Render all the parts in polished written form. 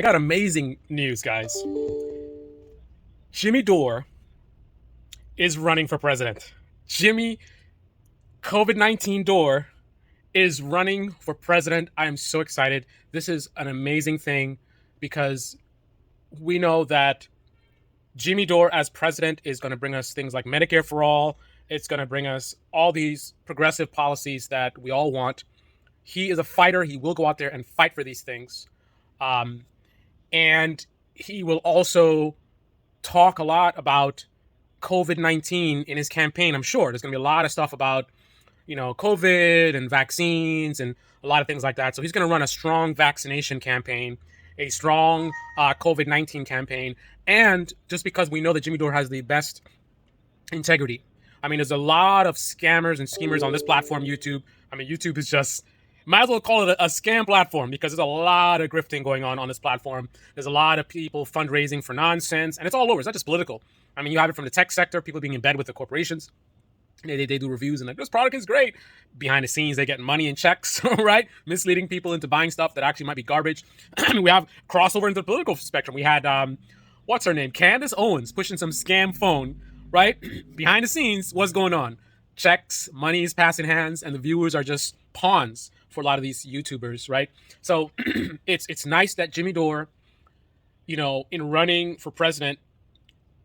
I got amazing news, guys. Jimmy Dore is running for president. Jimmy COVID-19 Dore is running for president. I am so excited. This is an amazing thing because we know that Jimmy Dore as president is going to bring us things like Medicare for all. It's going to bring us all these progressive policies that we all want. He is a fighter. He will go out there and fight for these things. Um, and he will also talk a lot about COVID-19 in his campaign. I'm sure there's going to be a lot of stuff about, COVID and vaccines and a lot of things like that. So he's going to run a strong vaccination campaign, a strong COVID-19 campaign. And just because we know that Jimmy Dore has the best integrity. I mean, there's a lot of scammers and schemers on this platform, YouTube. I mean, YouTube is just, might as well call it a scam platform because there's a lot of grifting going on this platform. There's a lot of people fundraising for nonsense, and it's all over. It's not just political. I mean, you have it from the tech sector, people being in bed with the corporations. They do reviews and like, this product is great. Behind the scenes, they get money and checks, right? Misleading people into buying stuff that actually might be garbage. We have crossover into the political spectrum. We had, what's her name? Candace Owens pushing some scam phone, right? Behind the scenes, what's going on? Checks, money is passing hands, and the viewers are just pawns for a lot of these YouTubers, right? So it's nice that Jimmy Dore, in running for president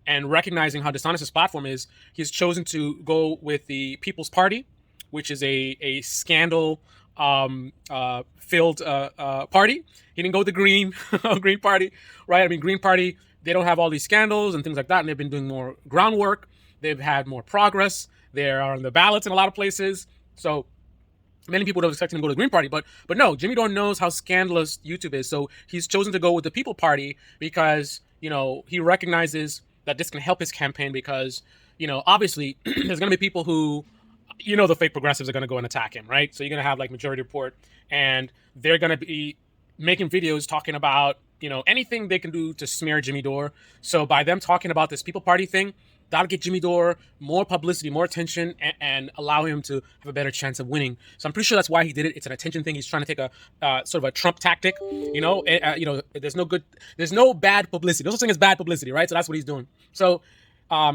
and recognizing how dishonest his platform is, he's chosen to go with the People's Party, which is a scandal filled party. He didn't go with the Green Green Party, right? I mean, Green Party, they don't have all these scandals and things like that, and they've been doing more groundwork. They've had more progress. They are on the ballots in a lot of places. So many people don't expect him to go to the Green Party, but no, Jimmy Dore knows how scandalous YouTube is. So he's chosen to go with the People Party because, he recognizes that this can help his campaign because, obviously there's going to be people who, the fake progressives are going to go and attack him, right? So you're going to have like Majority Report, and they're going to be making videos talking about, anything they can do to smear Jimmy Dore. So by them talking about this People Party thing, that'll get Jimmy Dore more publicity, more attention, and allow him to have a better chance of winning. So I'm pretty sure that's why he did it. It's an attention thing. He's trying to take a sort of a Trump tactic. There's no bad publicity. There's no such thing as bad publicity, right? So that's what he's doing. So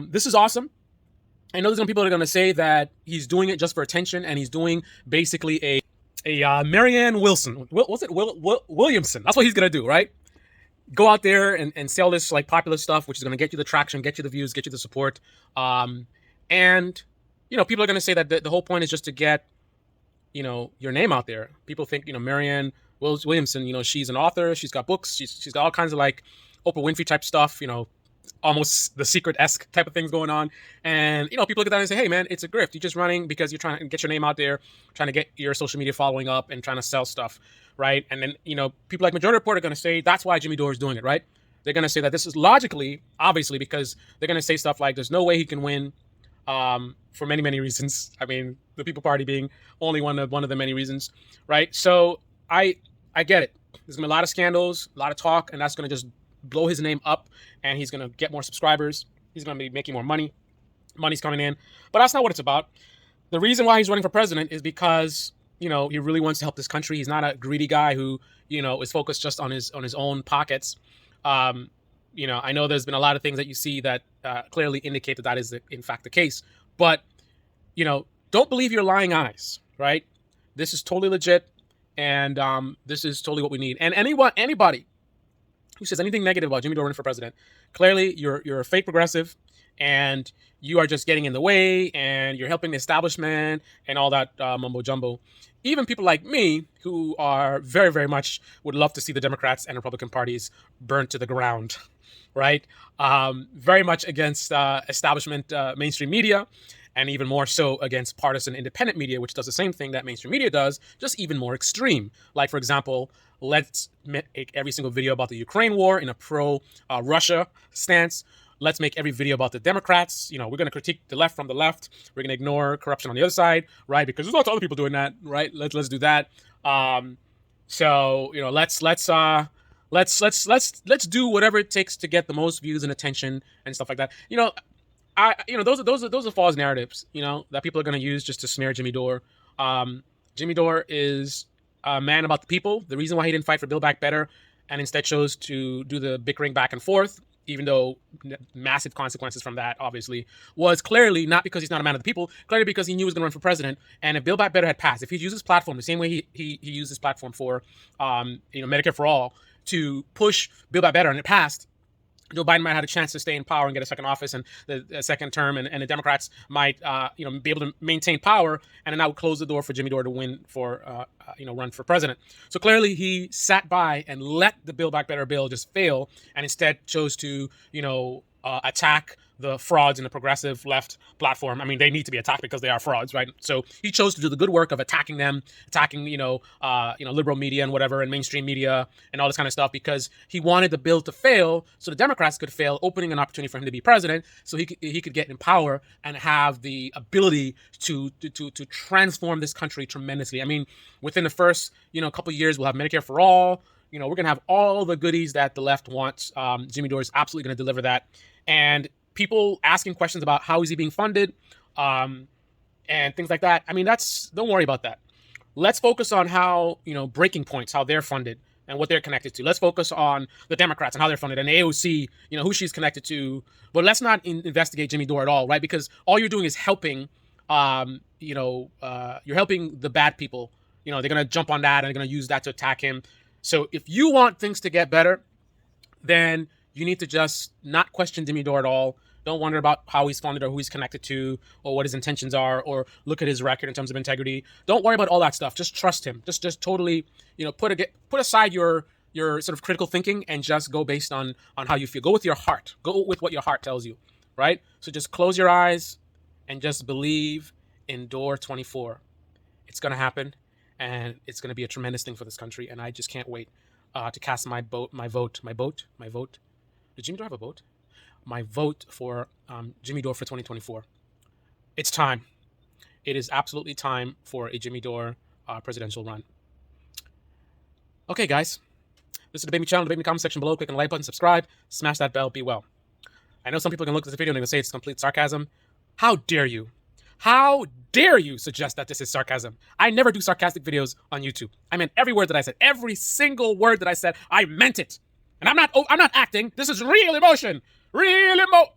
this is awesome. I know there's going to be people that are going to say that he's doing it just for attention, and he's doing basically a Marianne Wilson. Williamson. That's what he's going to do, right? Go out there and sell this like popular stuff, which is going to get you the traction, get you the views, get you the support. And, people are going to say that the whole point is just to get, your name out there. People think, Marianne Williamson, she's an author. She's got books. She's got all kinds of like Oprah Winfrey type stuff, almost The Secret-esque type of things going on. And, people look at that and say, hey, man, it's a grift. You're just running because you're trying to get your name out there, trying to get your social media following up and trying to sell stuff, right? And then, people like Majority Report are going to say that's why Jimmy Dore is doing it, right? They're going to say that this is logically, obviously, because they're going to say stuff like there's no way he can win for many, many reasons. I mean, the People Party being only one of the many reasons, right? So I get it. There's going to be a lot of scandals, a lot of talk, and that's going to just blow his name up, and he's going to get more subscribers. He's going to be making more money. Money's coming in. But that's not what it's about. The reason why he's running for president is because, he really wants to help this country. He's not a greedy guy who, is focused just on his own pockets. I know there's been a lot of things that you see that clearly indicate that is, in fact, the case. But, don't believe your lying eyes, right? This is totally legit, and this is totally what we need. And anybody who says anything negative about Jimmy Dore running for president, clearly you're a fake progressive, and you are just getting in the way, and you're helping the establishment and all that mumbo jumbo. Even people like me, who are very, very much would love to see the Democrats and Republican parties burnt to the ground, right? Very much against establishment mainstream media, and even more so against partisan independent media, which does the same thing that mainstream media does, just even more extreme. Like, for example, let's make every single video about the Ukraine war in a pro-Russia stance. Let's make every video about the Democrats. We're going to critique the left from the left. We're going to ignore corruption on the other side, right? Because there's lots of other people doing that, right? Let's do that. Let's do whatever it takes to get the most views and attention and stuff like that. Those are false narratives, that people are going to use just to smear Jimmy Dore. Jimmy Dore is a man about the people. The reason why he didn't fight for Build Back Better and instead chose to do the bickering back and forth, even though massive consequences from that, obviously, was clearly not because he's not a man of the people, clearly because he knew he was going to run for president. And if Build Back Better had passed, if he used his platform the same way he used his platform for, Medicare for All to push Build Back Better, and it passed, Joe Biden might have had a chance to stay in power and get a second office and the second term, and the Democrats might, be able to maintain power, and then that would close the door for Jimmy Dore to win for, run for president. So clearly, he sat by and let the Build Back Better bill just fail, and instead chose to, attack the frauds in the progressive left platform. I mean, they need to be attacked because they are frauds, right? So he chose to do the good work of attacking them, attacking, liberal media and whatever, and mainstream media and all this kind of stuff, because he wanted the bill to fail so the Democrats could fail, opening an opportunity for him to be president, so he could get in power and have the ability to transform this country tremendously. I mean, within the first, couple of years, we'll have Medicare for all. We're going to have all the goodies that the left wants. Jimmy Dore is absolutely going to deliver that. And people asking questions about how is he being funded, and things like that. I mean, don't worry about that. Let's focus on how, breaking points, how they're funded and what they're connected to. Let's focus on the Democrats and how they're funded, and the AOC, who she's connected to. But let's not investigate Jimmy Dore at all, right? Because all you're doing is helping, you're helping the bad people. They're going to jump on that and they're going to use that to attack him. So if you want things to get better, then you need to just not question Jimmy Dore at all. Don't wonder about how he's funded or who he's connected to or what his intentions are, or look at his record in terms of integrity. Don't worry about all that stuff. Just trust him. Just totally, put aside your sort of critical thinking and just go based on how you feel. Go with your heart. Go with what your heart tells you, right? So just close your eyes and just believe in Dore 24. It's going to happen, and it's going to be a tremendous thing for this country, and I just can't wait to cast my vote. Did Jimmy Dore have a vote? My vote for Jimmy Dore for 2024. It's time. It is absolutely time for a Jimmy Dore presidential run. Okay, guys. This is the Debate Me channel. Debate Me comment section below. Click on the like button, subscribe, smash that bell, be well. I know some people can look at this video and they're going to say it's complete sarcasm. How dare you? How dare you suggest that this is sarcasm? I never do sarcastic videos on YouTube. I meant every word that I said. Every single word that I said, I meant it. And I'm not acting. This is real emotion. Real emotion.